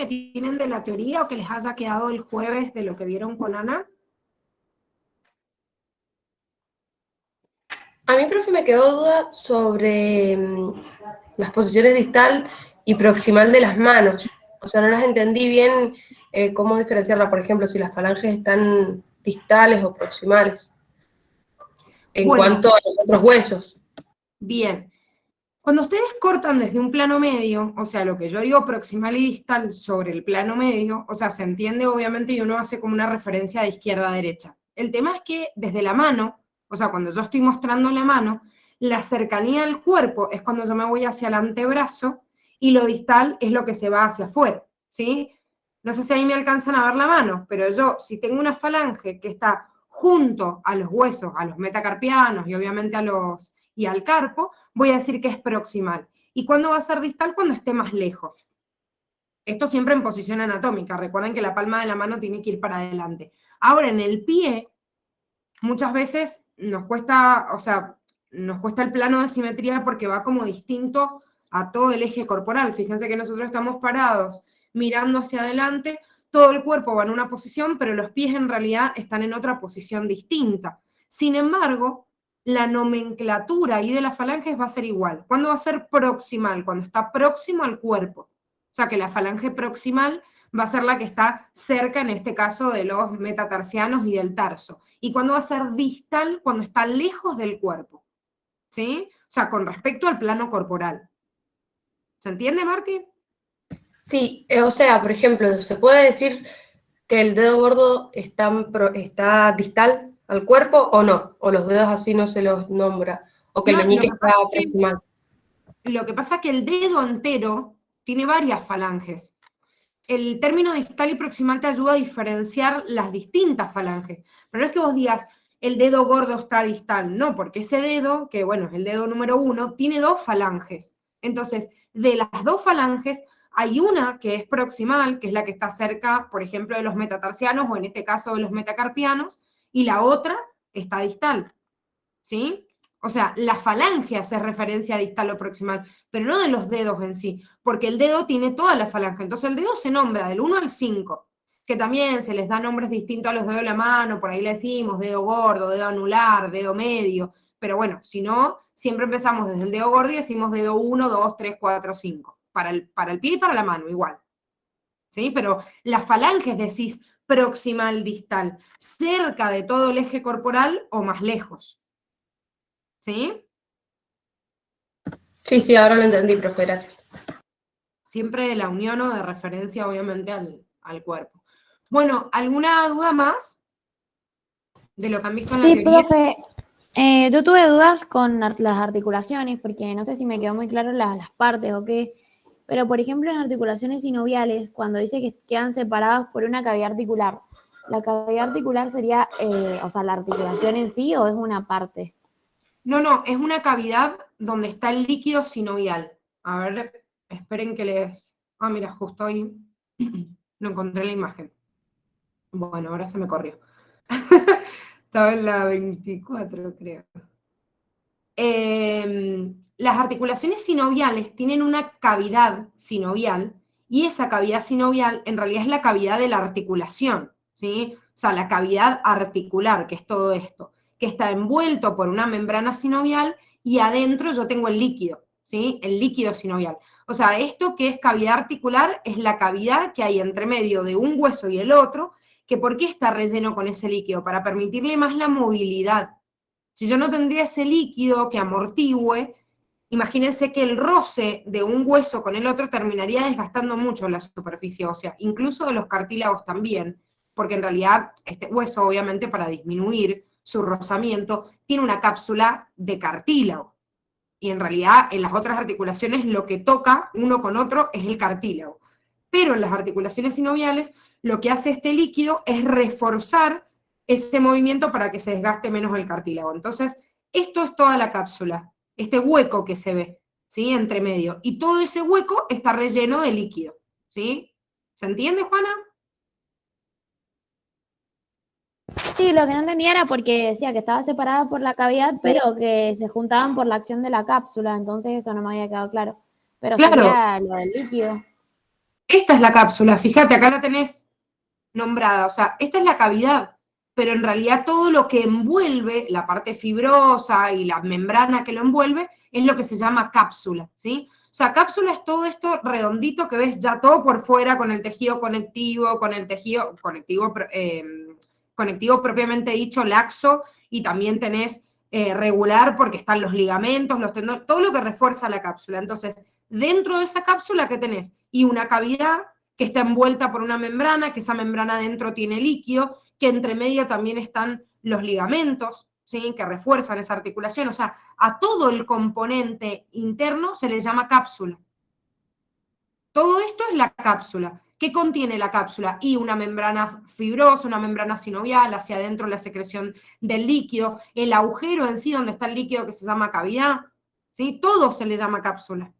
que tienen de la teoría o que les haya quedado el jueves de lo que vieron con Ana? A mí, profe, me quedó duda sobre las posiciones distal y proximal de las manos. O sea, no las entendí bien cómo diferenciarla, por ejemplo, si las falanges están distales o proximales, en Bueno, cuanto a los otros huesos. bien. Cuando ustedes cortan desde un plano medio, o sea, lo que yo digo proximal y distal sobre el plano medio, o sea, se entiende obviamente y uno hace como una referencia de izquierda a derecha. El tema es que desde la mano, o sea, cuando yo estoy mostrando la mano, la cercanía al cuerpo es cuando yo me voy hacia el antebrazo y lo distal es lo que se va hacia afuera, ¿sí? No sé si ahí me alcanzan a ver la mano, pero yo, si tengo una falange que está junto a los huesos, a los metacarpianos y obviamente y al carpo, voy a decir que es proximal. ¿Y cuándo va a ser distal? Cuando esté más lejos. Esto siempre en posición anatómica. Recuerden que la palma de la mano tiene que ir para adelante. Ahora, en el pie, muchas veces nos cuesta, o sea, nos cuesta el plano de simetría porque va como distinto a todo el eje corporal. Fíjense que nosotros estamos parados mirando hacia adelante, todo el cuerpo va en una posición, pero los pies en realidad están en otra posición distinta. Sin embargo, la nomenclatura ahí de las falanges va a ser igual. ¿Cuándo va a ser proximal? Cuando está próximo al cuerpo. O sea que la falange proximal va a ser la que está cerca, en este caso, de los metatarsianos y del tarso. ¿Y cuándo va a ser distal? Cuando está lejos del cuerpo. ¿Sí? O sea, con respecto al plano corporal. ¿Se entiende, Marti? Sí, o sea, por ejemplo, ¿se puede decir que el dedo gordo está distal al cuerpo o no? O los dedos así no se los nombra, o que el No, meñique está proximal. lo que pasa es que el dedo entero tiene varias falanges. El término distal y proximal te ayuda a diferenciar las distintas falanges. Pero no es que vos digas, el dedo gordo está distal, no, porque ese dedo, que bueno, es el dedo número 1, tiene dos falanges. Entonces, de las dos falanges, hay una que es proximal, que es la que está cerca, por ejemplo, de los metatarsianos, o en este caso de los metacarpianos, y la otra está distal, ¿sí? O sea, la falange hace referencia a distal o proximal, pero no de los dedos en sí, porque el dedo tiene toda la falange. Entonces el dedo se nombra del 1 al 5, que también se les da nombres distintos a los dedos de la mano, por ahí le decimos dedo gordo, dedo anular, dedo medio, pero bueno, si no, siempre empezamos desde el dedo gordo y decimos dedo 1, 2, 3, 4, 5, para el pie y para la mano igual, ¿sí? Pero la falange es decís proximal, distal, cerca de todo el eje corporal o más lejos. ¿Sí? Sí, sí, ahora lo entendí, profe, gracias. Siempre de la unión o de referencia, obviamente, al cuerpo. Bueno, ¿alguna duda más de lo que han visto en la Sí, teoría? profe, yo tuve dudas con las articulaciones, porque no sé si me quedó muy claro las partes o qué, pero por ejemplo en articulaciones sinoviales, cuando dice que quedan separadas por una cavidad articular, ¿la cavidad articular sería, o sea, la articulación en sí o es una parte? No, no, es una cavidad donde está el líquido sinovial. A ver, esperen que les... Ah, mira, justo ahí no encontré la imagen. Bueno, ahora se me corrió. Estaba en la 24, creo. Las articulaciones sinoviales tienen una cavidad sinovial y esa cavidad sinovial en realidad es la cavidad de la articulación, ¿sí? O sea, la cavidad articular, que es todo esto, que está envuelto por una membrana sinovial y adentro yo tengo el líquido, ¿sí? El líquido sinovial. O sea, esto que es cavidad articular es la cavidad que hay entre medio de un hueso y el otro, que ¿por qué está relleno con ese líquido? Para permitirle más la movilidad. Si yo no tendría ese líquido que amortigüe, imagínense que el roce de un hueso con el otro terminaría desgastando mucho la superficie ósea, incluso de los cartílagos también, porque en realidad este hueso, obviamente, para disminuir su rozamiento, tiene una cápsula de cartílago. Y en realidad en las otras articulaciones lo que toca uno con otro es el cartílago. Pero en las articulaciones sinoviales lo que hace este líquido es reforzar ese movimiento para que se desgaste menos el cartílago. Entonces, esto es toda la cápsula, este hueco que se ve, ¿sí? Entre medio. Y todo ese hueco está relleno de líquido, ¿sí? ¿Se entiende, Juana? Sí, lo que no entendía era porque decía que estaba separada por la cavidad, pero que se juntaban por la acción de la cápsula, entonces eso no me había quedado claro. Pero Claro, sería lo del líquido. Esta es la cápsula, fíjate, acá la tenés nombrada, o sea, esta es la cavidad, pero en realidad todo lo que envuelve, la parte fibrosa y la membrana que lo envuelve, es lo que se llama cápsula, ¿sí? O sea, cápsula es todo esto redondito que ves ya todo por fuera con el tejido conectivo, con el tejido conectivo propiamente dicho, laxo, y también tenés regular porque están los ligamentos, los tendones, todo lo que refuerza la cápsula. Entonces, dentro de esa cápsula, ¿qué tenés? Y una cavidad que está envuelta por una membrana, que esa membrana adentro tiene líquido, que entre medio también están los ligamentos, ¿sí? Que refuerzan esa articulación. O sea, a todo el componente interno se le llama cápsula. Todo esto es la cápsula. ¿Qué contiene la cápsula? Y una membrana fibrosa, una membrana sinovial, hacia adentro la secreción del líquido, el agujero en sí donde está el líquido que se llama cavidad, ¿sí? Todo se le llama cápsula.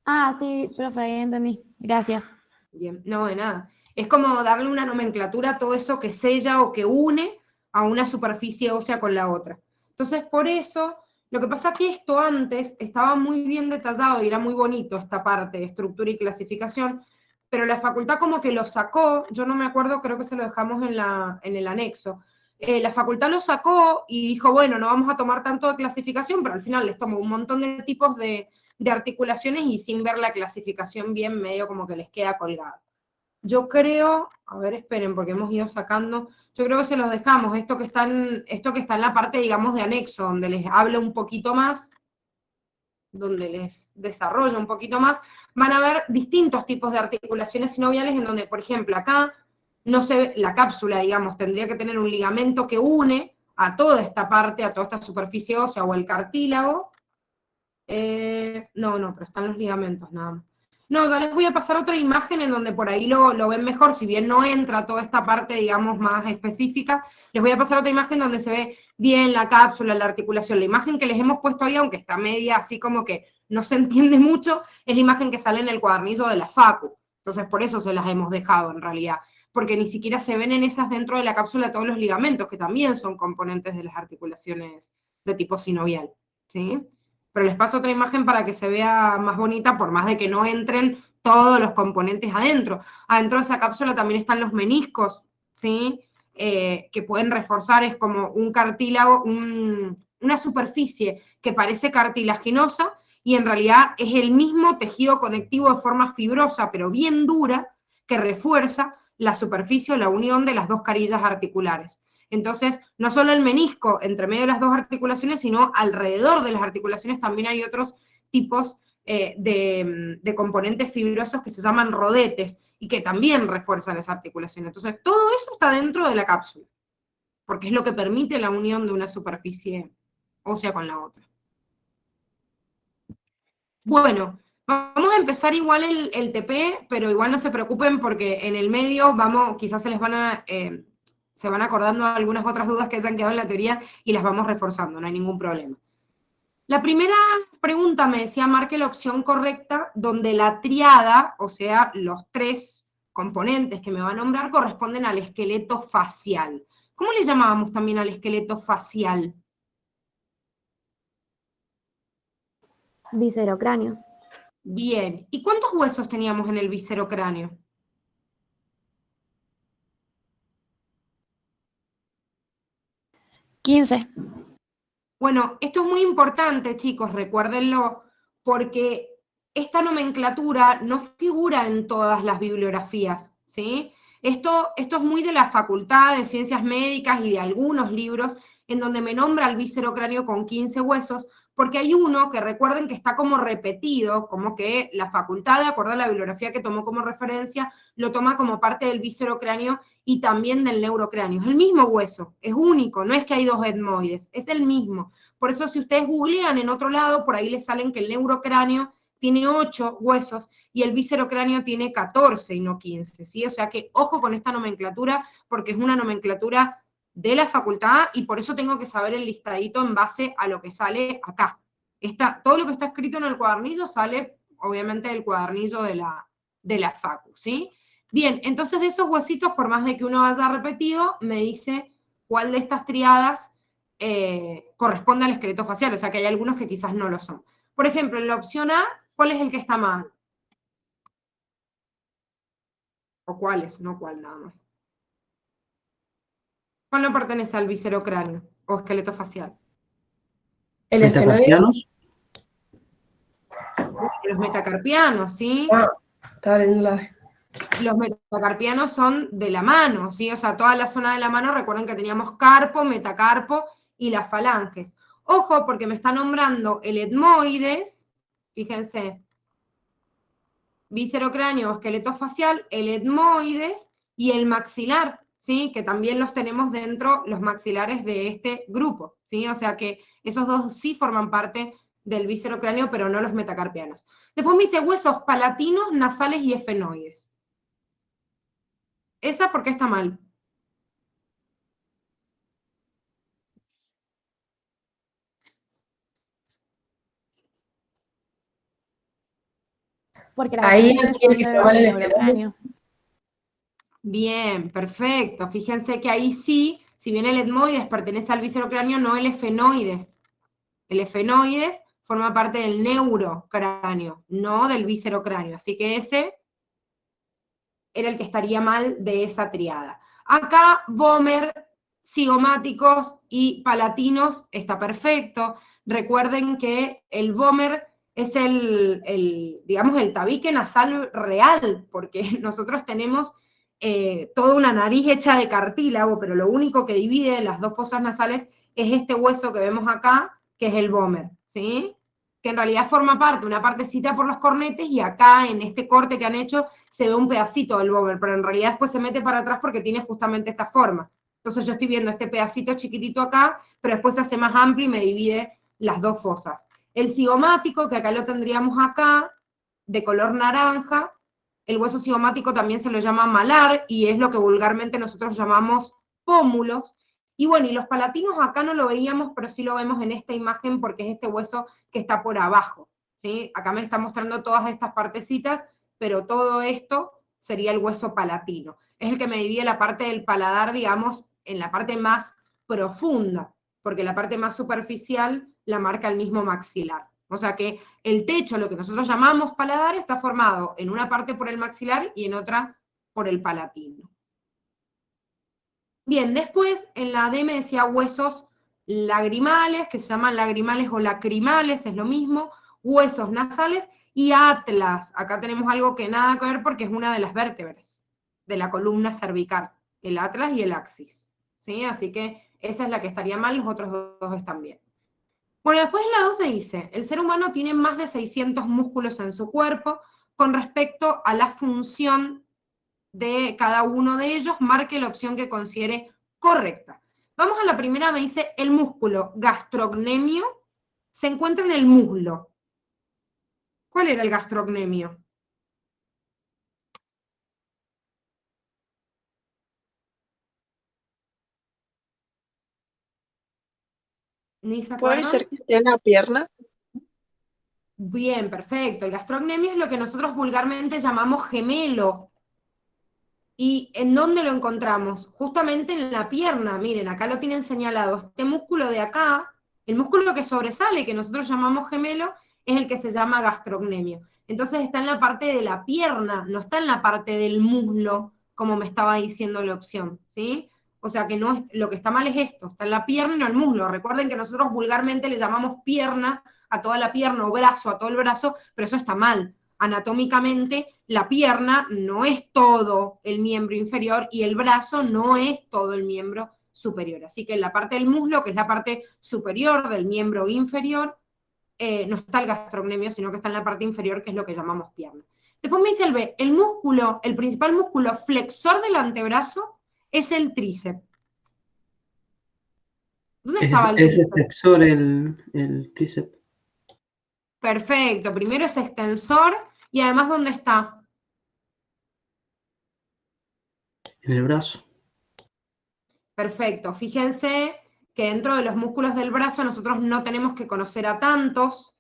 Ah, sí, profe, ahí entendí. Gracias. Bien, no, de nada. Es como darle una nomenclatura a todo eso que sella o que une a una superficie ósea con la otra. Entonces, por eso, lo que pasa es que esto antes estaba muy bien detallado y era muy bonito esta parte de estructura y clasificación, pero la facultad como que lo sacó, yo no me acuerdo, creo que se lo dejamos en el anexo. La facultad lo sacó y dijo, bueno, no vamos a tomar tanto de clasificación, pero al final les tomó un montón de tipos de articulaciones y sin ver la clasificación bien, medio como que les queda colgado. Yo creo, a ver, esperen, porque hemos ido sacando, yo creo que se los dejamos, esto que está en la parte, digamos, de anexo, donde les habla un poquito más, donde les desarrolla un poquito más, van a ver distintos tipos de articulaciones sinoviales en donde, por ejemplo, acá no se ve, la cápsula, digamos, tendría que tener un ligamento que une a toda esta parte, a toda esta superficie ósea o el cartílago. No, pero están los ligamentos nada más. No, ya les voy a pasar otra imagen en donde por ahí lo ven mejor, si bien no entra toda esta parte, digamos, más específica, les voy a pasar otra imagen donde se ve bien la cápsula, la articulación. La imagen que les hemos puesto ahí, aunque está media así como que no se entiende mucho, es la imagen que sale en el cuadernillo de la Facu. Entonces, por eso se las hemos dejado en realidad, porque ni siquiera se ven en esas dentro de la cápsula todos los ligamentos, que también son componentes de las articulaciones de tipo sinovial, ¿sí? Pero les paso otra imagen para que se vea más bonita, por más de que no entren todos los componentes adentro. Adentro de esa cápsula también están los meniscos, ¿sí? Que pueden reforzar, es como un cartílago, una superficie que parece cartilaginosa y en realidad es el mismo tejido conectivo de forma fibrosa, pero bien dura, que refuerza la superficie o la unión de las dos carillas articulares. Entonces, no solo el menisco entre medio de las dos articulaciones, sino alrededor de las articulaciones también hay otros tipos de componentes fibrosos que se llaman rodetes y que también refuerzan esa articulación. Entonces, todo eso está dentro de la cápsula, porque es lo que permite la unión de una superficie ósea con la otra. Bueno, vamos a empezar igual el TP, pero igual no se preocupen porque en el medio quizás se van acordando algunas otras dudas que se han quedado en la teoría y las vamos reforzando, no hay ningún problema. La primera pregunta me decía, marque la opción correcta donde la triada, o sea, los tres componentes que me va a nombrar corresponden al esqueleto facial. ¿Cómo le llamábamos también al esqueleto facial? Viscerocráneo. Bien. ¿Y cuántos huesos teníamos en el viscerocráneo? ¿15? Bueno, esto es muy importante, chicos, recuérdenlo, porque esta nomenclatura no figura en todas las bibliografías, ¿sí? Esto es muy de la Facultad de Ciencias Médicas y de algunos libros en donde me nombra el viscerocráneo con 15 huesos, porque hay uno que recuerden que está como repetido, como que la facultad, de acuerdo a la bibliografía que tomó como referencia, lo toma como parte del viscerocráneo y también del neurocráneo. Es el mismo hueso, es único, no es que hay dos etmoides, es el mismo. Por eso si ustedes googlean en otro lado, por ahí les salen que el neurocráneo tiene 8 huesos y el viscerocráneo tiene 14 y no 15, ¿sí? O sea que ojo con esta nomenclatura, porque es una nomenclatura de la facultad y por eso tengo que saber el listadito en base a lo que sale acá. Todo lo que está escrito en el cuadernillo sale, obviamente, del cuadernillo de la facu, ¿sí? Bien, entonces de esos huesitos, por más de que uno haya repetido, me dice cuál de estas triadas corresponde al esqueleto facial, o sea que hay algunos que quizás no lo son. Por ejemplo, en la opción A, ¿cuál es el que está mal? ¿O cuáles? No cuál nada más. ¿Cuál no pertenece al viscerocráneo o esqueleto facial? El esfenoide. Metacarpianos. Los metacarpianos, ¿sí? Ah, estaba leyendo la B. Los metacarpianos son de la mano, ¿sí? O sea, toda la zona de la mano, recuerden que teníamos carpo, metacarpo y las falanges. Ojo, porque me está nombrando el etmoides, fíjense, viscerocráneo o esqueleto facial, el etmoides y el maxilar, ¿sí? Que también los tenemos dentro, los maxilares de este grupo, ¿sí? O sea que esos dos sí forman parte del viscerocráneo, pero no los metacarpianos. Después me dice huesos palatinos, nasales y efenoides. ¿Esa por qué está mal? Porque las Ahí anteriores no tiene son que del tomar el neurocráneo. Bien, perfecto. Fíjense que ahí sí, si bien el etmoides pertenece al viscerocráneo, no el efenoides. El efenoides forma parte del neurocráneo, no del viscerocráneo. Así que ese era el que estaría mal de esa triada. Acá, vomer, cigomáticos y palatinos está perfecto. Recuerden que el vomer es digamos, el tabique nasal real, porque nosotros tenemos toda una nariz hecha de cartílago, pero lo único que divide las dos fosas nasales es este hueso que vemos acá, que es el vomer, ¿sí? Que en realidad forma parte, una partecita por los cornetes, y acá en este corte que han hecho se ve un pedacito del vomer, pero en realidad después se mete para atrás porque tiene justamente esta forma. Entonces yo estoy viendo este pedacito chiquitito acá, pero después se hace más amplio y me divide las dos fosas. El cigomático, que acá lo tendríamos acá, de color naranja, el hueso cigomático también se lo llama malar, y es lo que vulgarmente nosotros llamamos pómulos. Y bueno, y los palatinos acá no lo veíamos, pero sí lo vemos en esta imagen porque es este hueso que está por abajo, ¿sí? Acá me está mostrando todas estas partecitas, pero todo esto sería el hueso palatino. Es el que me divide la parte del paladar, digamos, en la parte más profunda, porque la parte más superficial la marca el mismo maxilar. O sea que el techo, lo que nosotros llamamos paladar, está formado en una parte por el maxilar y en otra por el palatino. Bien, después en la D me decía huesos lagrimales, que se llaman lagrimales o lacrimales, es lo mismo, huesos nasales y atlas. Acá tenemos algo que nada que ver porque es una de las vértebras de la columna cervical, el atlas y el axis, ¿sí? Así que esa es la que estaría mal, los otros dos están bien. Bueno, después la 2 me dice, el ser humano tiene más de 600 músculos en su cuerpo. Con respecto a la función de cada uno de ellos, marque la opción que considere correcta. Vamos a la primera, me dice, el músculo gastrocnemio se encuentra en el muslo. ¿Cuál era el gastrocnemio? ¿Ni se ¿Puede acuerdan? ser que esté en la pierna? Bien, perfecto. El gastrocnemio es lo que nosotros vulgarmente llamamos gemelo. ¿Y en dónde lo encontramos? Justamente en la pierna. Miren, acá lo tienen señalado. Este músculo de acá, el músculo que sobresale, que nosotros llamamos gemelo, es el que se llama gastrocnemio. Entonces está en la parte de la pierna, no está en la parte del muslo, como me estaba diciendo la opción, ¿sí? O sea que no es, lo que está mal es esto, está en la pierna y no en el muslo. Recuerden que nosotros vulgarmente le llamamos pierna a toda la pierna o brazo a todo el brazo, pero eso está mal. Anatómicamente, la pierna no es todo el miembro inferior y el brazo no es todo el miembro superior. Así que en la parte del muslo, que es la parte superior del miembro inferior, no está el gastrocnemio, sino que está en la parte inferior, que es lo que llamamos pierna. Después me dice el B, el músculo, el principal músculo flexor del antebrazo es el tríceps. ¿Dónde estaba el Es tríceps? extensor el tríceps. Perfecto, primero es extensor y además ¿dónde está? En el brazo. Perfecto, fíjense que dentro de los músculos del brazo nosotros no tenemos que conocer a tantos.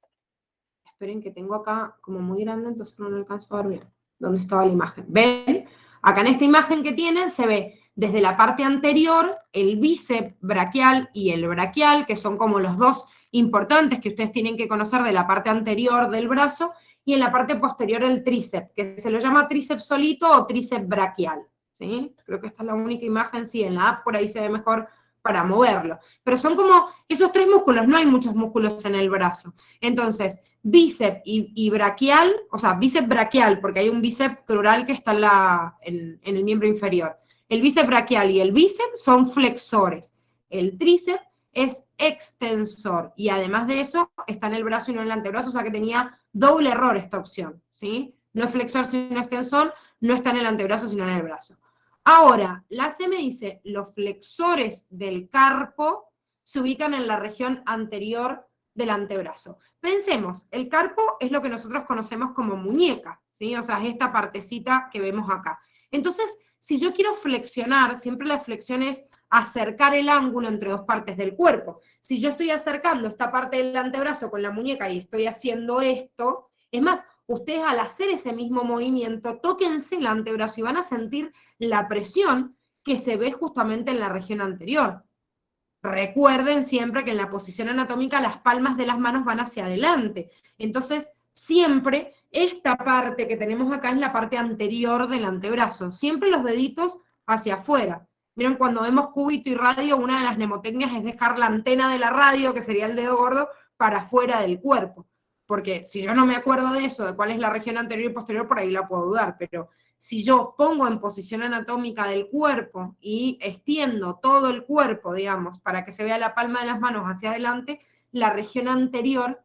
Esperen que tengo acá como muy grande, entonces no lo alcanzo a ver bien. ¿Dónde estaba la imagen? ¿Ven? Acá en esta imagen que tienen se ve desde la parte anterior el bíceps braquial y el braquial, que son como los dos importantes que ustedes tienen que conocer de la parte anterior del brazo, y en la parte posterior el tríceps, que se lo llama tríceps solito o tríceps braquial, ¿sí? Creo que esta es la única imagen, sí, en la app por ahí se ve mejor para moverlo. Pero son como esos tres músculos, no hay muchos músculos en el brazo. Entonces, bíceps y braquial, o sea, bíceps braquial, porque hay un bíceps crural que está en el miembro inferior. El bíceps braquial y el bíceps son flexores. El tríceps es extensor, y además de eso, está en el brazo y no en el antebrazo, o sea que tenía doble error esta opción, ¿sí? No es flexor sino extensor, no está en el antebrazo sino en el brazo. Ahora, la C me dice, los flexores del carpo se ubican en la región anterior del antebrazo. Pensemos, el carpo es lo que nosotros conocemos como muñeca, ¿sí? O sea, es esta partecita que vemos acá. Entonces, si yo quiero flexionar, siempre la flexión es acercar el ángulo entre dos partes del cuerpo. Si yo estoy acercando esta parte del antebrazo con la muñeca y estoy haciendo esto, es más, ustedes al hacer ese mismo movimiento, tóquense el antebrazo y van a sentir la presión que se ve justamente en la región anterior. Recuerden siempre que en la posición anatómica las palmas de las manos van hacia adelante. Entonces, siempre esta parte que tenemos acá es la parte anterior del antebrazo. Siempre los deditos hacia afuera. Miren, cuando vemos cúbito y radio, una de las mnemotecnias es dejar la antena de la radio, que sería el dedo gordo, para afuera del cuerpo. Porque si yo no me acuerdo de eso, de cuál es la región anterior y posterior, por ahí la puedo dudar, pero si yo pongo en posición anatómica del cuerpo y extiendo todo el cuerpo, digamos, para que se vea la palma de las manos hacia adelante, la región anterior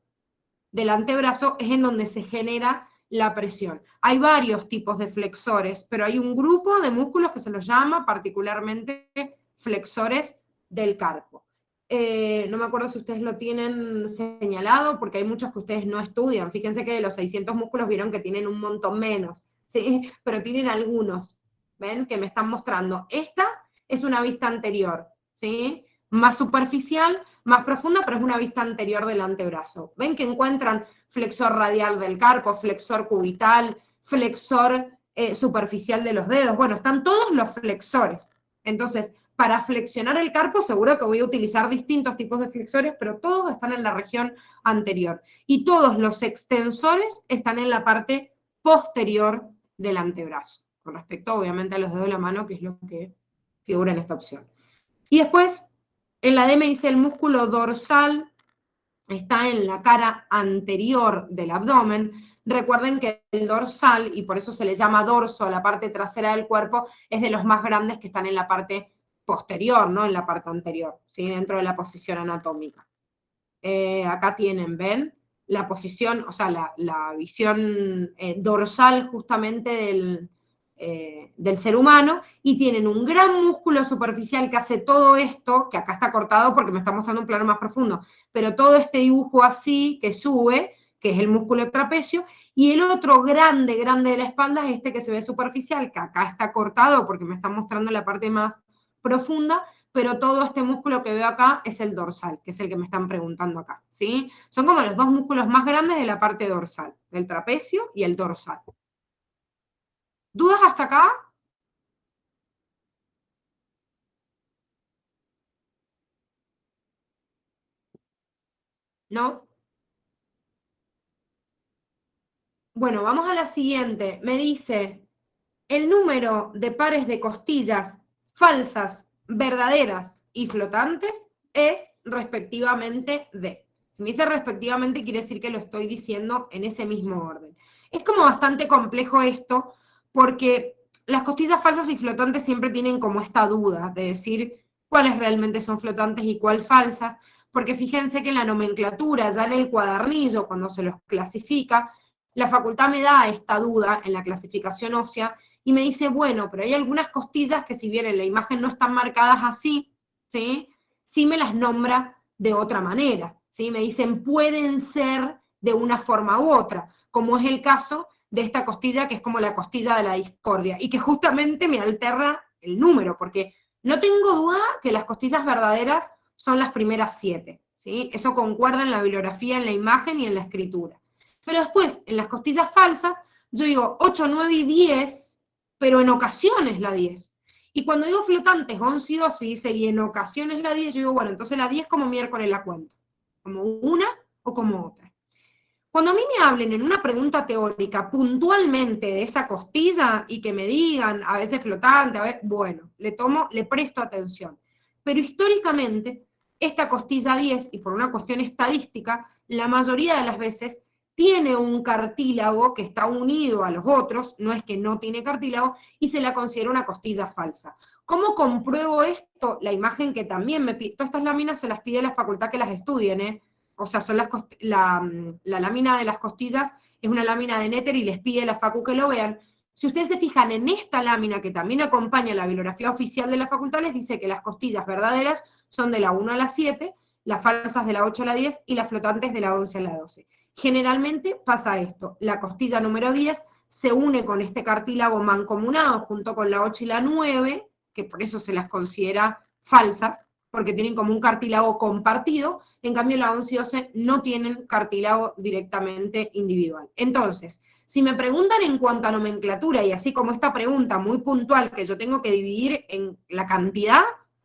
del antebrazo es en donde se genera la presión. Hay varios tipos de flexores, pero hay un grupo de músculos que se los llama particularmente flexores del carpo. No me acuerdo si ustedes lo tienen señalado, porque hay muchos que ustedes no estudian. Fíjense que de los 600 músculos vieron que tienen un montón menos, ¿sí? Pero tienen algunos, ¿ven? Que me están mostrando. Esta es una vista anterior, ¿sí? Más superficial, más profunda, pero es una vista anterior del antebrazo. ¿Ven que encuentran flexor radial del carpo, flexor cubital, flexor superficial de los dedos? Bueno, están todos los flexores. Entonces, para flexionar el carpo seguro que voy a utilizar distintos tipos de flexores, pero todos están en la región anterior. Y todos los extensores están en la parte posterior del antebrazo, con respecto obviamente a los dedos de la mano, que es lo que figura en esta opción. Y después, en la D me dice el músculo dorsal está en la cara anterior del abdomen. Recuerden que el dorsal, y por eso se le llama dorso a la parte trasera del cuerpo, es de los más grandes que están en la parte posterior, no en la parte anterior, ¿sí? Dentro de la posición anatómica. Acá tienen, ¿ven? La posición, o sea, la visión dorsal justamente del ser humano, y tienen un gran músculo superficial que hace todo esto, que acá está cortado porque me está mostrando un plano más profundo, pero todo este dibujo así que sube, que es el músculo trapecio, y el otro grande, grande de la espalda es este que se ve superficial, que acá está cortado porque me está mostrando la parte más profunda, pero todo este músculo que veo acá es el dorsal, que es el que me están preguntando acá, ¿sí? Son como los dos músculos más grandes de la parte dorsal, el trapecio y el dorsal. ¿Dudas hasta acá? ¿No? Bueno, vamos a la siguiente. Me dice, el número de pares de costillas falsas, verdaderas y flotantes es respectivamente D. Si me dice respectivamente, quiere decir que lo estoy diciendo en ese mismo orden. Es como bastante complejo esto, porque las costillas falsas y flotantes siempre tienen como esta duda de decir cuáles realmente son flotantes y cuáles falsas, porque fíjense que en la nomenclatura, ya en el cuadernillo, cuando se los clasifica, la facultad me da esta duda en la clasificación ósea, y me dice, bueno, pero hay algunas costillas que si bien en la imagen no están marcadas así, ¿sí? Sí me las nombra de otra manera, ¿sí? Me dicen, pueden ser de una forma u otra, como es el caso de esta costilla que es como la costilla de la discordia, y que justamente me altera el número, porque no tengo duda que las costillas verdaderas son las primeras 7, ¿sí? Eso concuerda en la bibliografía, en la imagen y en la escritura. Pero después, en las costillas falsas, yo digo 8, 9 y 10, pero en ocasiones la 10. Y cuando digo flotantes, 11 y 12, dice, y en ocasiones la 10, yo digo, bueno, entonces la 10 como miércoles la cuento. Como una o como otra. Cuando a mí me hablen en una pregunta teórica puntualmente de esa costilla y que me digan, a veces flotante, a veces, bueno, le presto atención. Pero históricamente, esta costilla 10, y por una cuestión estadística, la mayoría de las veces tiene un cartílago que está unido a los otros, no es que no tiene cartílago, y se la considera una costilla falsa. ¿Cómo compruebo esto? La imagen que también me pide, todas estas láminas se las pide la facultad que las estudien, ¿eh? O sea, son la lámina de las costillas es una lámina de Netter y les pide a la facu que lo vean. Si ustedes se fijan en esta lámina que también acompaña la bibliografía oficial de la facultad, les dice que las costillas verdaderas son de la 1 a la 7, las falsas de la 8 a la 10 y las flotantes de la 11 a la 12. Generalmente pasa esto, la costilla número 10 se une con este cartílago mancomunado junto con la 8 y la 9, que por eso se las considera falsas, porque tienen como un cartílago compartido, en cambio la 11 y 12 no tienen cartílago directamente individual. Entonces, si me preguntan en cuanto a nomenclatura, y así como esta pregunta muy puntual que yo tengo que dividir en la cantidad,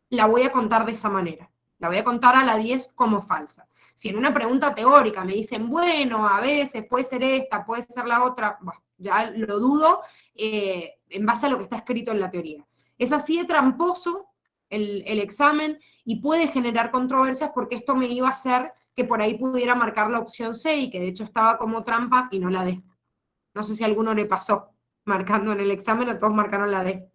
la voy a contar de esa manera. La voy a contar a la 10 como falsa. Si en una pregunta teórica me dicen, bueno, a veces puede ser esta, puede ser la otra, bueno, ya lo dudo en base a lo que está escrito en la teoría. Es así de tramposo el examen y puede generar controversias porque esto me iba a hacer que por ahí pudiera marcar la opción C y que de hecho estaba como trampa y no la D. No sé si a alguno le pasó marcando en el examen o todos marcaron la D.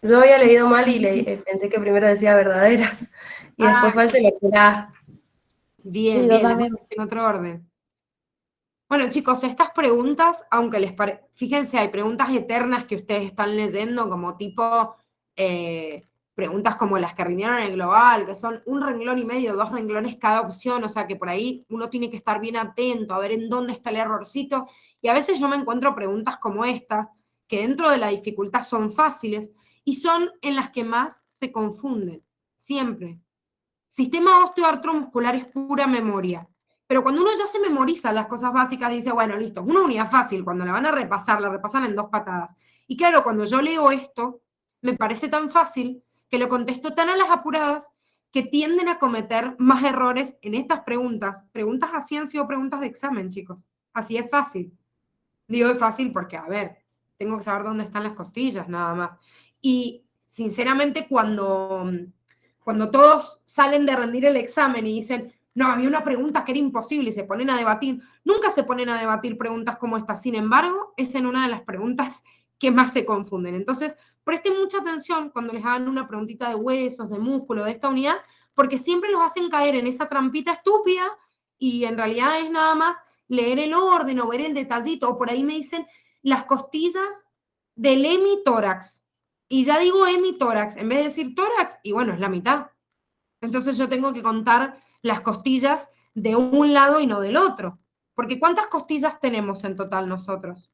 Yo había leído mal y pensé que primero decía verdaderas y después falsa y me quedé A. Bien, Sí, bien, yo también. en otro orden. Bueno, chicos, estas preguntas, aunque les parezca, fíjense, hay preguntas eternas que ustedes están leyendo, como tipo preguntas como las que rindieron en el global, que son 1 renglón y medio, 2 renglones cada opción, o sea que por ahí uno tiene que estar bien atento a ver en dónde está el errorcito, y a veces yo me encuentro preguntas como estas, que dentro de la dificultad son fáciles, y son en las que más se confunden, siempre. Sistema osteoartromuscular es pura memoria. Pero cuando uno ya se memoriza las cosas básicas, dice, bueno, listo, es una unidad fácil, cuando la van a repasar, la repasan en 2 patadas. Y claro, cuando yo leo esto, me parece tan fácil que lo contesto tan a las apuradas que tienden a cometer más errores en estas preguntas. Preguntas así han sido preguntas de examen, chicos. Así es fácil. Digo es fácil porque, a ver, tengo que saber dónde están las costillas, nada más. Y sinceramente, cuando todos salen de rendir el examen y dicen, no, había una pregunta que era imposible y se ponen a debatir, nunca se ponen a debatir preguntas como esta. Sin embargo, es en una de las preguntas que más se confunden. Entonces, presten mucha atención cuando les hagan una preguntita de huesos, de músculo, de esta unidad, porque siempre los hacen caer en esa trampita estúpida y en realidad es nada más leer el orden o ver el detallito, o por ahí me dicen las costillas del hemitórax. Y ya digo hemitórax, en vez de decir tórax, y bueno, es la mitad. Entonces yo tengo que contar las costillas de un lado y no del otro. Porque ¿cuántas costillas tenemos en total nosotros?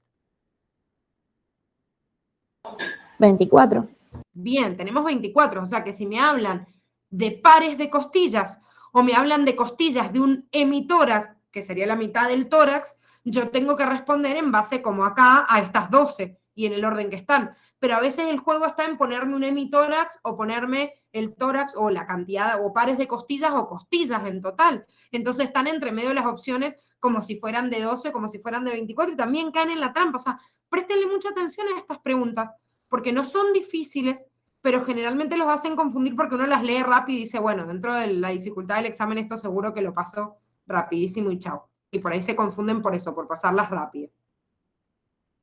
24. Bien, tenemos 24, o sea que si me hablan de pares de costillas o me hablan de costillas de un hemitórax, que sería la mitad del tórax, yo tengo que responder en base como acá a estas 12 y en el orden que están. Pero a veces el juego está en ponerme un hemitórax o ponerme el tórax o la cantidad o pares de costillas o costillas en total. Entonces están entre medio las opciones como si fueran de 12, como si fueran de 24 y también caen en la trampa. O sea, préstenle mucha atención a estas preguntas porque no son difíciles, pero generalmente los hacen confundir porque uno las lee rápido y dice, bueno, dentro de la dificultad del examen esto seguro que lo paso rapidísimo y chao. Y por ahí se confunden por eso, por pasarlas rápido.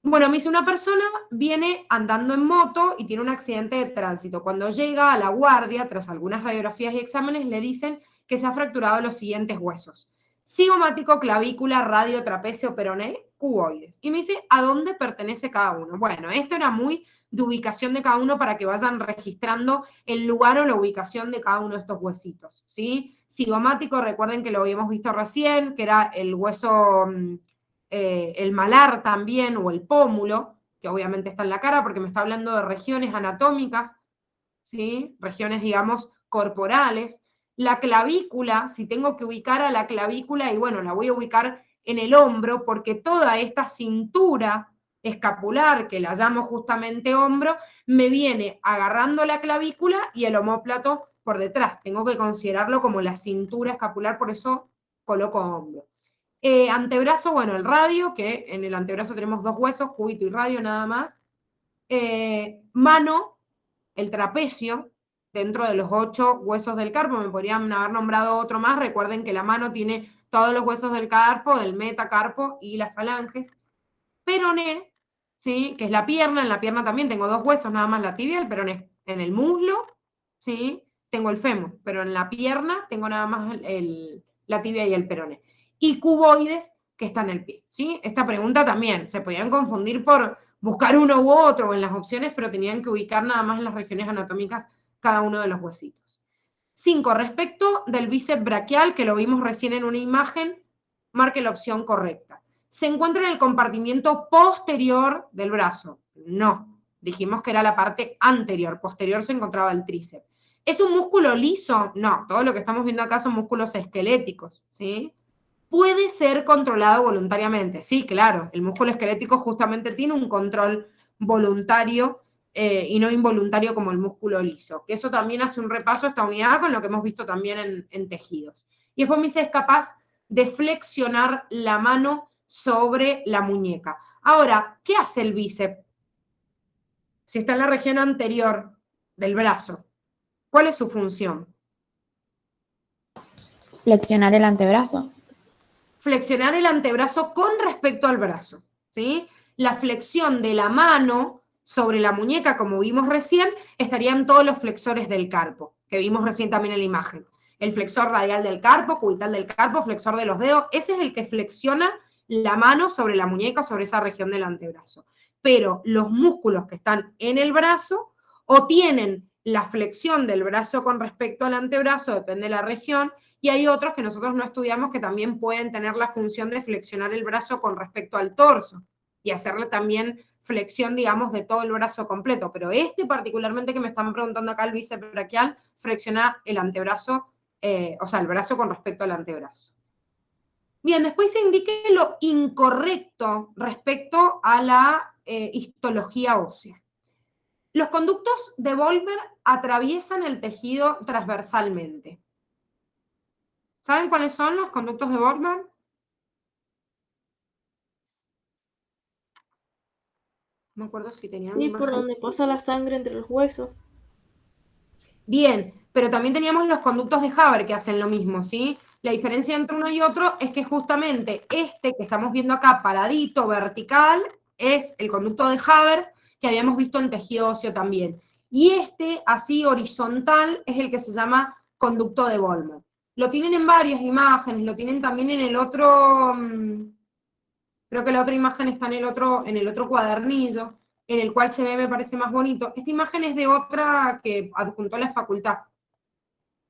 Bueno, me dice una persona, viene andando en moto y tiene un accidente de tránsito. Cuando llega a la guardia, tras algunas radiografías y exámenes, le dicen que se ha fracturado los siguientes huesos: cigomático, clavícula, radio, trapecio, peroné, cuboides. Y me dice, ¿a dónde pertenece cada uno? Bueno, esto era muy de ubicación de cada uno para que vayan registrando el lugar o la ubicación de cada uno de estos huesitos, ¿sí? Cigomático, recuerden que lo habíamos visto recién, que era el hueso, el malar también, o el pómulo, que obviamente está en la cara porque me está hablando de regiones anatómicas, ¿sí? Regiones, digamos, corporales. La clavícula, si tengo que ubicar a la clavícula, y bueno, la voy a ubicar en el hombro, porque toda esta cintura escapular, que la llamo justamente hombro, me viene agarrando la clavícula y el omóplato por detrás, tengo que considerarlo como la cintura escapular, por eso coloco hombro. Antebrazo, bueno, el radio, que en el antebrazo tenemos 2 huesos, cúbito y radio nada más. Mano, el trapecio, dentro de los 8 huesos del carpo, me podrían haber nombrado otro más, recuerden que la mano tiene todos los huesos del carpo, del metacarpo y las falanges. Peroné, ¿sí? Que es la pierna, en la pierna también tengo 2 huesos, nada más la tibia, el peroné. En el muslo, ¿sí? Tengo el fémur, pero en la pierna tengo nada más la tibia y el peroné. Y cuboides, que está en el pie, ¿sí? Esta pregunta también, se podían confundir por buscar uno u otro en las opciones, pero tenían que ubicar nada más en las regiones anatómicas cada uno de los huesitos. 5. Respecto del bíceps braquial, que lo vimos recién en una imagen, marque la opción correcta. ¿Se encuentra en el compartimiento posterior del brazo? No, dijimos que era la parte anterior, posterior se encontraba el tríceps. ¿Es un músculo liso? No, todo lo que estamos viendo acá son músculos esqueléticos, ¿sí? ¿Puede ser controlado voluntariamente? Sí, claro, el músculo esquelético justamente tiene un control voluntario y no involuntario como el músculo liso, que eso también hace un repaso a esta unidad con lo que hemos visto también en tejidos. Y después me dice, es capaz de flexionar la mano sobre la muñeca. Ahora, ¿qué hace el bíceps? Si está en la región anterior del brazo, ¿cuál es su función? Flexionar el antebrazo. Flexionar el antebrazo con respecto al brazo, ¿sí? La flexión de la mano sobre la muñeca, como vimos recién, estarían todos los flexores del carpo, que vimos recién también en la imagen. El flexor radial del carpo, cubital del carpo, flexor de los dedos, ese es el que flexiona la mano sobre la muñeca, sobre esa región del antebrazo. Pero los músculos que están en el brazo o tienen la flexión del brazo con respecto al antebrazo, depende de la región, y hay otros que nosotros no estudiamos que también pueden tener la función de flexionar el brazo con respecto al torso y hacerle también flexión, digamos, de todo el brazo completo. Pero este particularmente que me están preguntando acá, el bíceps braquial, flexiona el antebrazo, o sea, el brazo con respecto al antebrazo. Bien, después se indique lo incorrecto respecto a la histología ósea. Los conductos de Volmer atraviesan el tejido transversalmente. ¿Saben cuáles son los conductos de Volmer? No me acuerdo si tenían una Sí, por imagen. donde pasa la sangre entre los huesos. Bien, pero también teníamos los conductos de Haber que hacen lo mismo, ¿sí? La diferencia entre uno y otro es que justamente este que estamos viendo acá, paradito, vertical, es el conducto de Haber que habíamos visto en tejido óseo también. Y este, así horizontal, es el que se llama conducto de Volmer. Lo tienen en varias imágenes, lo tienen también en el otro, creo que la otra imagen está en el otro cuadernillo, en el cual se ve, me parece más bonito. Esta imagen es de otra que adjuntó la facultad.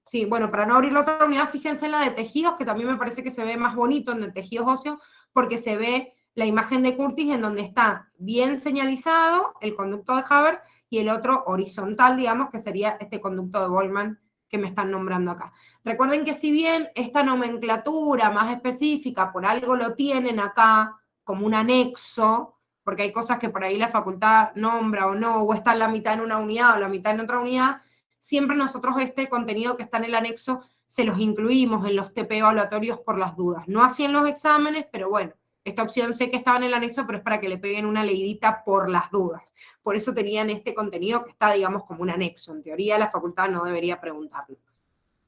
Sí, bueno, para no abrir la otra unidad, fíjense en la de tejidos, que también me parece que se ve más bonito en el tejidos óseos, porque se ve la imagen de Curtis en donde está bien señalizado el conducto de Haber y el otro horizontal, digamos, que sería este conducto de Volmer que me están nombrando acá. Recuerden que si bien esta nomenclatura más específica por algo lo tienen acá como un anexo, porque hay cosas que por ahí la facultad nombra o no, o está en la mitad en una unidad o la mitad en otra unidad, siempre nosotros este contenido que está en el anexo se los incluimos en los TP evaluatorios por las dudas. No así en los exámenes, pero bueno, esta opción sé que estaba en el anexo, pero es para que le peguen una leidita por las dudas. Por eso tenían este contenido que está, digamos, como un anexo. En teoría la facultad no debería preguntarlo.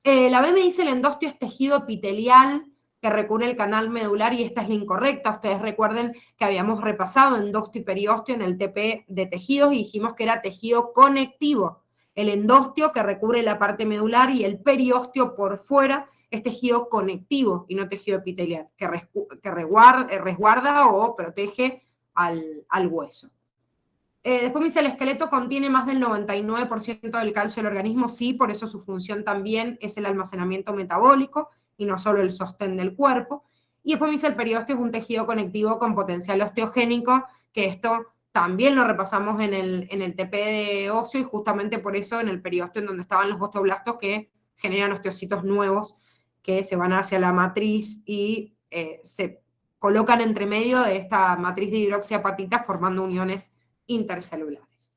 La B me dice el endostio es tejido epitelial que recubre el canal medular y esta es la incorrecta. Ustedes recuerden que habíamos repasado endostio y periostio en el TP de tejidos y dijimos que era tejido conectivo. El endostio que recubre la parte medular y el periostio por fuera es tejido conectivo y no tejido epitelial, que resguarda o protege al hueso. Después me dice, ¿el esqueleto contiene más del 99% del calcio del organismo? Sí, por eso su función también es el almacenamiento metabólico y no solo el sostén del cuerpo. Y después me dice, el periósteo es un tejido conectivo con potencial osteogénico, que esto también lo repasamos en el TP de óseo y justamente por eso en el periósteo en donde estaban los osteoblastos que generan osteocitos nuevos que se van hacia la matriz y se colocan entre medio de esta matriz de hidroxiapatita formando uniones intercelulares.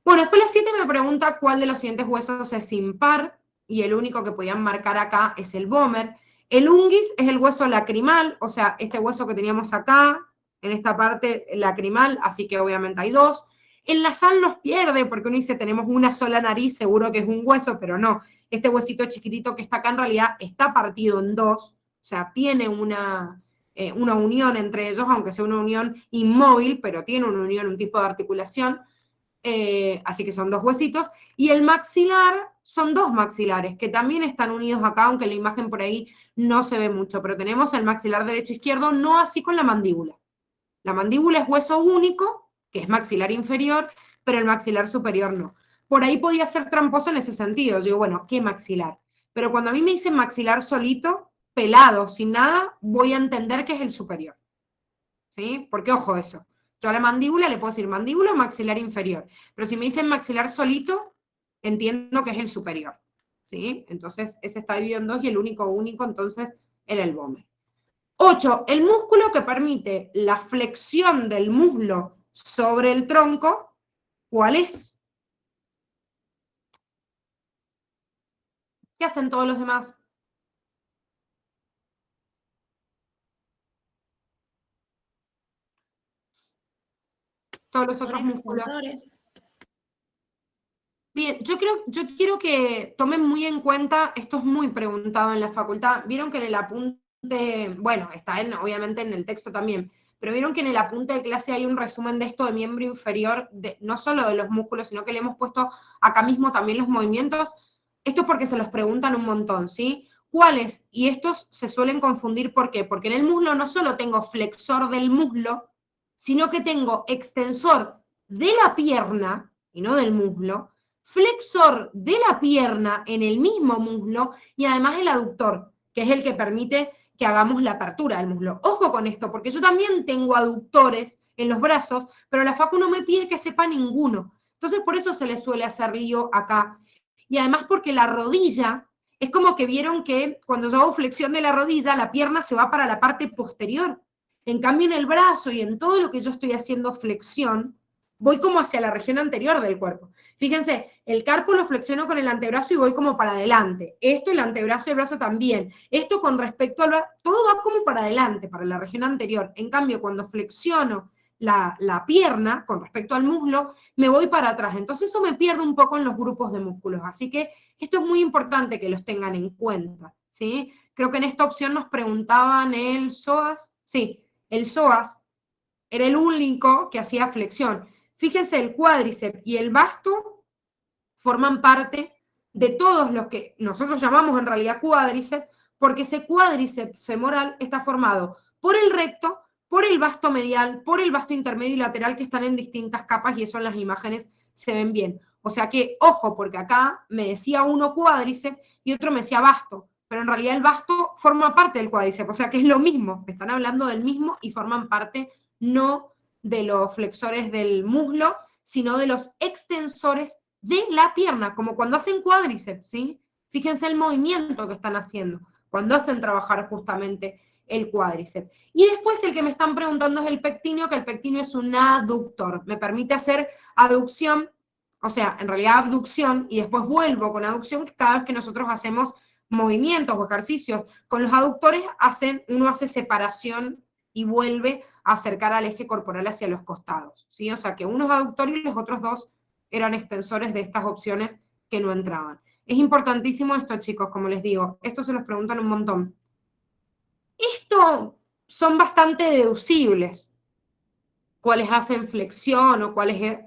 Bueno, después la 7 me pregunta cuál de los siguientes huesos es impar, y el único que podían marcar acá es el vómer. El unguis es el hueso lacrimal, o sea, este hueso que teníamos acá, en esta parte lacrimal, así que obviamente hay dos. El nasal nos pierde, porque uno dice tenemos una sola nariz, seguro que es un hueso, pero no. Este huesito chiquitito que está acá en realidad está partido en dos, o sea, tiene una unión entre ellos, aunque sea una unión inmóvil, pero tiene una unión, un tipo de articulación. Así que son dos huesitos, y el maxilar son dos maxilares, que también están unidos acá, aunque en la imagen por ahí no se ve mucho, pero tenemos el maxilar derecho-izquierdo, no así con la mandíbula. La mandíbula es hueso único, que es maxilar inferior, pero el maxilar superior no. Por ahí podía ser tramposo en ese sentido, yo digo, bueno, ¿qué maxilar? Pero cuando a mí me dicen maxilar solito, pelado, sin nada, voy a entender que es el superior. ¿Sí? Porque ojo eso. Yo a la mandíbula le puedo decir mandíbula o maxilar inferior. Pero si me dicen maxilar solito, entiendo que es el superior. ¿Sí? Entonces, ese está dividido en dos y el único entonces era el vómer. 8. El músculo que permite la flexión del muslo sobre el tronco, ¿cuál es? ¿Qué hacen todos los demás? Todos los otros músculos. Bien, yo quiero que tomen muy en cuenta, esto es muy preguntado en la facultad, vieron que en el apunte, bueno, está obviamente en el texto también, pero vieron que en el apunte de clase hay un resumen de esto de miembro inferior, no solo de los músculos, sino que le hemos puesto acá mismo también los movimientos. Esto es porque se los preguntan un montón, ¿sí? ¿Cuáles? Y estos se suelen confundir, ¿por qué? Porque en el muslo no solo tengo flexor del muslo, sino que tengo extensor de la pierna, y no del muslo, flexor de la pierna en el mismo muslo y además el aductor, que es el que permite que hagamos la apertura del muslo. Ojo con esto, porque yo también tengo aductores en los brazos, pero la facu no me pide que sepa ninguno. Entonces por eso se le suele hacer lío acá. Y además porque la rodilla, es como que vieron que cuando yo hago flexión de la rodilla, la pierna se va para la parte posterior. En cambio en el brazo y en todo lo que yo estoy haciendo flexión, voy como hacia la región anterior del cuerpo. Fíjense, el carpo lo flexiono con el antebrazo y voy como para adelante. Esto, el antebrazo y el brazo también. Esto con respecto al brazo, todo va como para adelante, para la región anterior. En cambio, cuando flexiono la pierna con respecto al muslo, me voy para atrás. Entonces eso me pierde un poco en los grupos de músculos. Así que esto es muy importante que los tengan en cuenta, ¿sí? Creo que en esta opción nos preguntaban el psoas. Sí, el psoas era el único que hacía flexión. Fíjense, el cuádriceps y el vasto forman parte de todos los que nosotros llamamos en realidad cuádriceps, porque ese cuádriceps femoral está formado por el recto, por el vasto medial, por el vasto intermedio y lateral, que están en distintas capas, y eso en las imágenes se ven bien. O sea que, ojo, porque acá me decía uno cuádriceps y otro me decía vasto, pero en realidad el vasto forma parte del cuádriceps, o sea que es lo mismo, están hablando del mismo y forman parte no de los flexores del muslo, sino de los extensores de la pierna, como cuando hacen cuádriceps, ¿sí? Fíjense el movimiento que están haciendo cuando hacen trabajar justamente el cuádriceps. Y después el que me están preguntando es el pectíneo, que el pectíneo es un aductor, me permite hacer aducción, o sea, en realidad abducción, y después vuelvo con aducción cada vez que nosotros hacemos movimientos o ejercicios. Con los aductores uno hace separación y vuelve a acercar al eje corporal hacia los costados, ¿sí? O sea que unos aductores y los otros dos eran extensores de estas opciones que no entraban. Es importantísimo esto, chicos, como les digo, esto se los preguntan un montón. Esto son bastante deducibles, cuáles hacen flexión o cuáles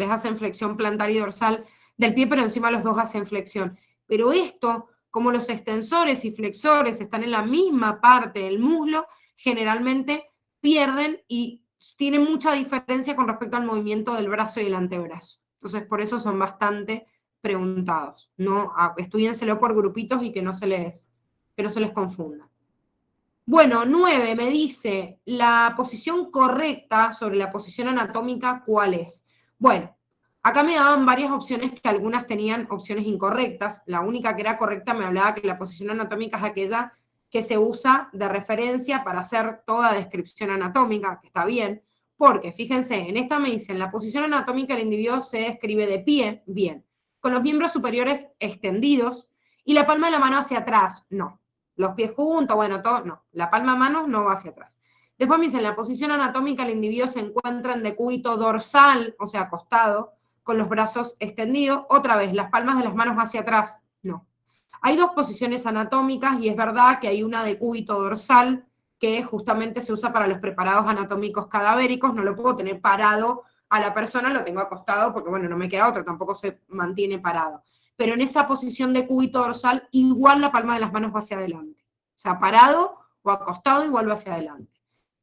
hacen flexión plantar y dorsal del pie, pero encima los dos hacen flexión. Pero esto, como los extensores y flexores están en la misma parte del muslo, generalmente pierden y tienen mucha diferencia con respecto al movimiento del brazo y el antebrazo. Entonces, por eso son bastante preguntados. No, estúdienselo por grupitos y que no se les confunda. Bueno, 9 me dice, la posición correcta sobre la posición anatómica, ¿cuál es? Bueno, acá me daban varias opciones que algunas tenían opciones incorrectas. La única que era correcta me hablaba que la posición anatómica es aquella que se usa de referencia para hacer toda descripción anatómica, que está bien. Porque, fíjense, en esta me dicen, la posición anatómica del individuo se describe de pie, bien, con los miembros superiores extendidos y la palma de la mano hacia atrás, no. Los pies juntos, bueno, todo, no. La palma de mano no va hacia atrás. Después me dicen, la posición anatómica del individuo se encuentra en decúbito dorsal, o sea, acostado, con los brazos extendidos. Otra vez, las palmas de las manos hacia atrás, no. Hay dos posiciones anatómicas y es verdad que hay una decúbito dorsal que justamente se usa para los preparados anatómicos cadavéricos. No lo puedo tener parado a la persona, lo tengo acostado porque, bueno, no me queda otro, tampoco se mantiene parado. Pero en esa posición de cúbito dorsal, igual la palma de las manos va hacia adelante. O sea, parado o acostado, igual va hacia adelante.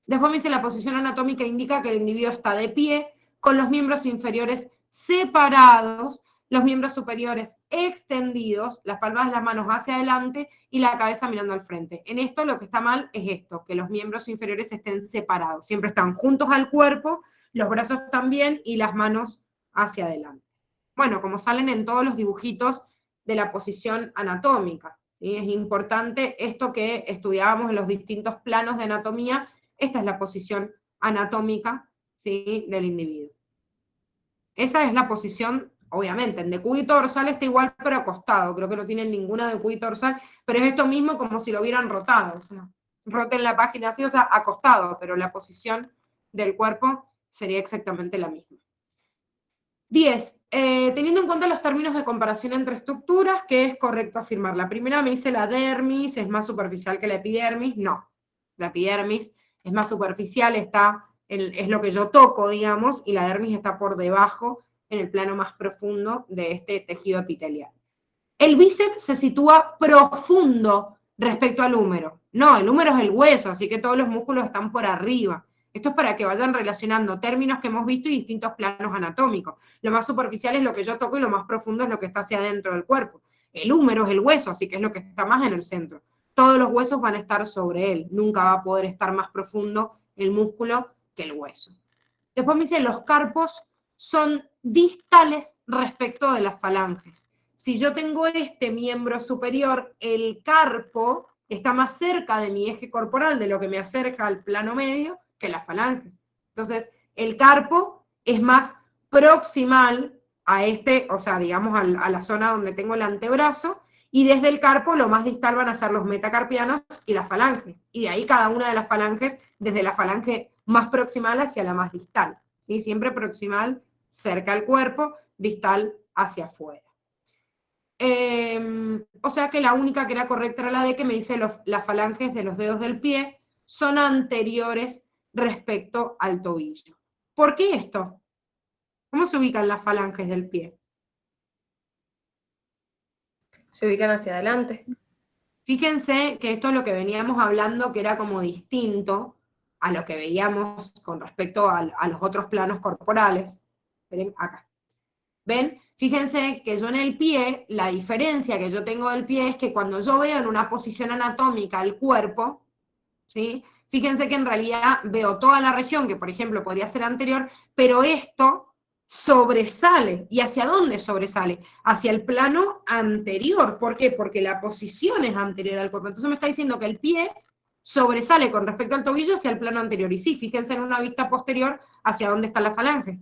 Después me dice, la posición anatómica indica que el individuo está de pie, con los miembros inferiores separados, los miembros superiores extendidos, las palmas de las manos hacia adelante y la cabeza mirando al frente. En esto lo que está mal es esto, que los miembros inferiores estén separados. Siempre están juntos al cuerpo, los brazos también y las manos hacia adelante. Bueno, como salen en todos los dibujitos de la posición anatómica, ¿sí? Es importante esto que estudiábamos en los distintos planos de anatomía. Esta es la posición anatómica, ¿sí?, del individuo. Esa es la posición, obviamente, en decúbito dorsal está igual pero acostado, creo que no tienen ninguna decúbito dorsal, pero es esto mismo como si lo hubieran rotado, o sea, roten la página así, o sea, acostado, pero la posición del cuerpo sería exactamente la misma. 10. Teniendo en cuenta los términos de comparación entre estructuras, ¿qué es correcto afirmar? La primera me dice la dermis es más superficial que la epidermis. No, la epidermis es más superficial, es lo que yo toco, digamos, y la dermis está por debajo, en el plano más profundo de este tejido epitelial. El bíceps se sitúa profundo respecto al húmero. No, el húmero es el hueso, así que todos los músculos están por arriba. Esto es para que vayan relacionando términos que hemos visto y distintos planos anatómicos. Lo más superficial es lo que yo toco y lo más profundo es lo que está hacia adentro del cuerpo. El húmero es el hueso, así que es lo que está más en el centro. Todos los huesos van a estar sobre él. Nunca va a poder estar más profundo el músculo que el hueso. Después me dice, los carpos son distales respecto de las falanges. Si yo tengo este miembro superior, el carpo está más cerca de mi eje corporal, de lo que me acerca al plano medio, que las falanges. Entonces, el carpo es más proximal a o sea, digamos, a la zona donde tengo el antebrazo, y desde el carpo lo más distal van a ser los metacarpianos y la falange. Y de ahí cada una de las falanges, desde la falange más proximal hacia la más distal. ¿Sí? Siempre proximal cerca al cuerpo, distal hacia afuera. O sea que la única que era correcta era la D, que me dice las falanges de los dedos del pie son anteriores respecto al tobillo. ¿Por qué esto? ¿Cómo se ubican las falanges del pie? Se ubican hacia adelante. Fíjense que esto es lo que veníamos hablando, que era como distinto a lo que veíamos con respecto a los otros planos corporales. Ven acá. ¿Ven? Fíjense que yo en el pie, la diferencia que yo tengo del pie es que cuando yo veo en una posición anatómica el cuerpo, ¿sí? Fíjense que en realidad veo toda la región, que por ejemplo podría ser anterior, pero esto sobresale. ¿Y hacia dónde sobresale? Hacia el plano anterior. ¿Por qué? Porque la posición es anterior al cuerpo. Entonces me está diciendo que el pie sobresale con respecto al tobillo hacia el plano anterior. Y sí, fíjense en una vista posterior hacia dónde está la falange.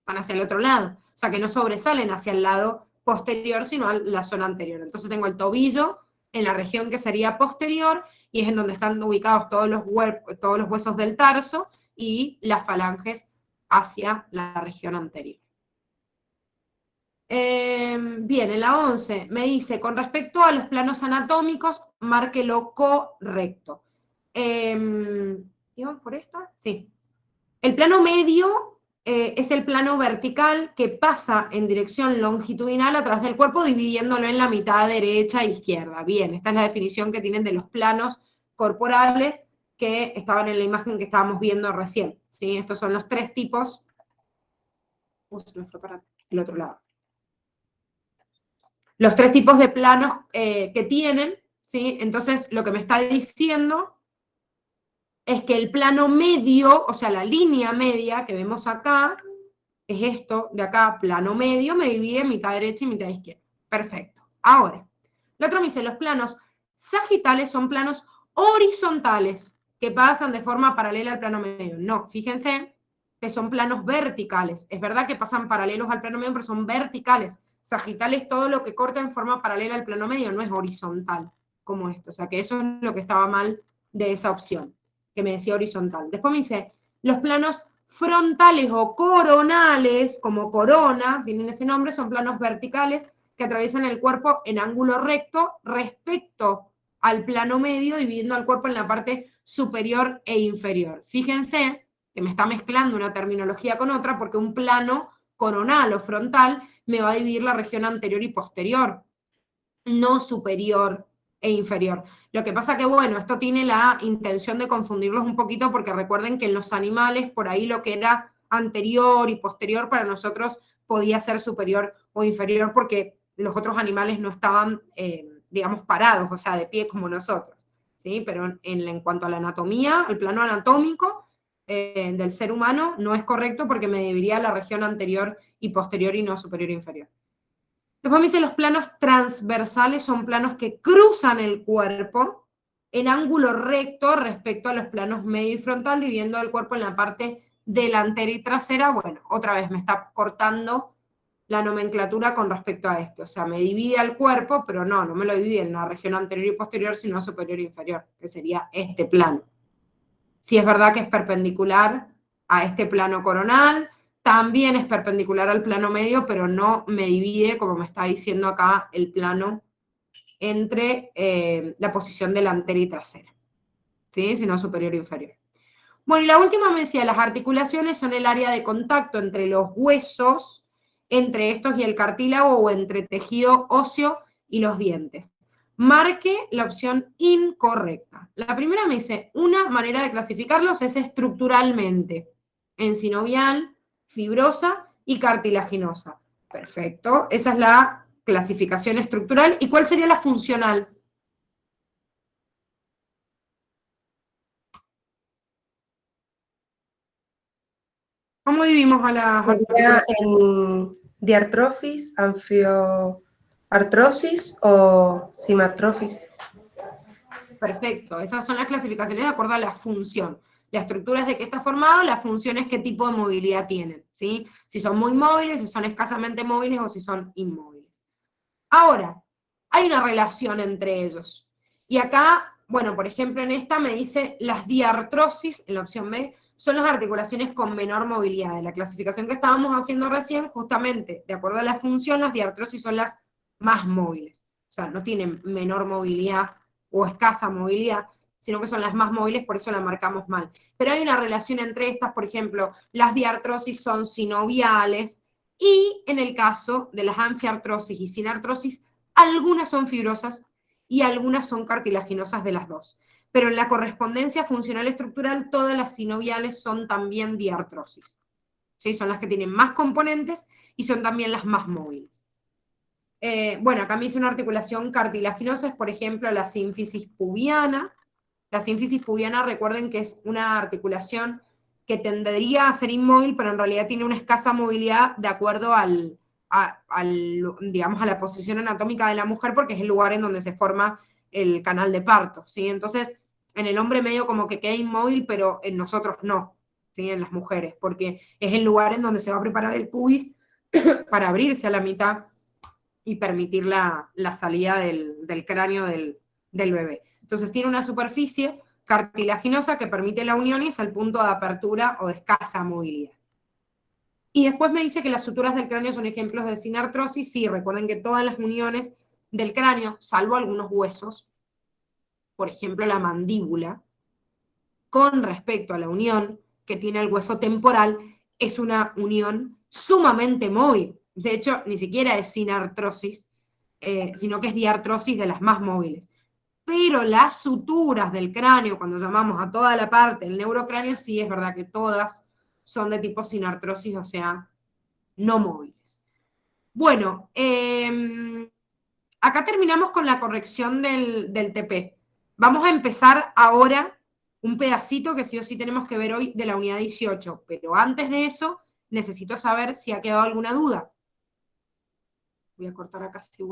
Van hacia el otro lado. O sea que no sobresalen hacia el lado posterior, sino a la zona anterior. Entonces tengo el tobillo en la región que sería posterior, y es en donde están ubicados todos los huesos del tarso, y las falanges hacia la región anterior. Bien, en la 11 me dice, con respecto a los planos anatómicos, márquelo correcto. ¿Íbamos por esta? Sí. El plano medio es el plano vertical que pasa en dirección longitudinal a través del cuerpo, dividiéndolo en la mitad derecha e izquierda. Bien, esta es la definición que tienen de los planos corporales que estaban en la imagen que estábamos viendo recién. ¿Sí? Estos son los tres tipos. Se me fue para el otro lado. Los tres tipos de planos que tienen, ¿sí? Entonces, lo que me está diciendo es que el plano medio, o sea, la línea media que vemos acá, es esto de acá, plano medio, me divide en mitad derecha y mitad izquierda. Perfecto. Ahora, lo otro me dice, los planos sagitales son planos horizontales que pasan de forma paralela al plano medio. No, fíjense que son planos verticales. Es verdad que pasan paralelos al plano medio, pero son verticales. Sagital es todo lo que corta en forma paralela al plano medio, no es horizontal como esto. O sea que eso es lo que estaba mal de esa opción, que me decía horizontal. Después me dice, los planos frontales o coronales, como corona, tienen ese nombre, son planos verticales que atraviesan el cuerpo en ángulo recto respecto al plano medio, dividiendo al cuerpo en la parte superior e inferior. Fíjense que me está mezclando una terminología con otra, porque un plano coronal o frontal me va a dividir la región anterior y posterior, no superior e inferior. Lo que pasa que, bueno, esto tiene la intención de confundirlos un poquito, porque recuerden que en los animales, por ahí lo que era anterior y posterior para nosotros podía ser superior o inferior, porque los otros animales no estaban, digamos, parados, o sea, de pie como nosotros, ¿sí? Pero en cuanto a la anatomía, el plano anatómico del ser humano, no es correcto, porque me dividiría la región anterior y posterior y no superior e inferior. Después me dice, los planos transversales son planos que cruzan el cuerpo en ángulo recto respecto a los planos medio y frontal, dividiendo el cuerpo en la parte delantera y trasera. Bueno, otra vez me está cortando la nomenclatura con respecto a esto. O sea, me divide el cuerpo, pero no me lo divide en la región anterior y posterior, sino superior e inferior, que sería este plano. Si es verdad que es perpendicular a este plano coronal, también es perpendicular al plano medio, pero no me divide, como me está diciendo acá, el plano entre la posición delantera y trasera, ¿sí? Sino superior e inferior. Bueno, y la última me decía, las articulaciones son el área de contacto entre los huesos, entre estos y el cartílago, o entre tejido óseo y los dientes. Marque la opción incorrecta. La primera me dice, una manera de clasificarlos es estructuralmente, en sinovial, fibrosa y cartilaginosa. Perfecto, esa es la clasificación estructural. ¿Y cuál sería la funcional? ¿Cómo dividimos a las articulaciones? En diartrofis, anfioartrosis o simartrofis. Perfecto, esas son las clasificaciones de acuerdo a la función. La estructura es de qué está formado, la función es qué tipo de movilidad tienen, ¿sí? Si son muy móviles, si son escasamente móviles o si son inmóviles. Ahora, hay una relación entre ellos. Y acá, bueno, por ejemplo, en esta me dice las diartrosis, en la opción B, son las articulaciones con menor movilidad. De la clasificación que estábamos haciendo recién, justamente, de acuerdo a la función, las diartrosis son las más móviles. O sea, no tienen menor movilidad o escasa movilidad, sino que son las más móviles, por eso la marcamos mal. Pero hay una relación entre estas, por ejemplo, las diartrosis son sinoviales, y en el caso de las anfiartrosis y sinartrosis, algunas son fibrosas y algunas son cartilaginosas de las dos. Pero en la correspondencia funcional estructural, todas las sinoviales son también diartrosis. ¿Sí? Son las que tienen más componentes y son también las más móviles. Bueno, acá me hice una articulación cartilaginosa, es por ejemplo la sínfisis pubiana. La sínfisis pubiana, recuerden que es una articulación que tendería a ser inmóvil, pero en realidad tiene una escasa movilidad de acuerdo digamos, a la posición anatómica de la mujer, porque es el lugar en donde se forma el canal de parto, ¿sí? Entonces, en el hombre medio como que queda inmóvil, pero en nosotros no, ¿sí? En las mujeres, porque es el lugar en donde se va a preparar el pubis para abrirse a la mitad y permitir la salida del cráneo del bebé. Entonces tiene una superficie cartilaginosa que permite la unión y es el punto de apertura o de escasa movilidad. Y después me dice que las suturas del cráneo son ejemplos de sinartrosis. Sí, recuerden que todas las uniones del cráneo, salvo algunos huesos, por ejemplo la mandíbula, con respecto a la unión que tiene el hueso temporal, es una unión sumamente móvil. De hecho, ni siquiera es sinartrosis, sino que es diartrosis de las más móviles. Pero las suturas del cráneo, cuando llamamos a toda la parte del neurocráneo, sí es verdad que todas son de tipo sinartrosis, o sea, no móviles. Bueno, acá terminamos con la corrección del TP. Vamos a empezar ahora un pedacito que sí o sí tenemos que ver hoy de la unidad 18, pero antes de eso necesito saber si ha quedado alguna duda. Voy a cortar acá.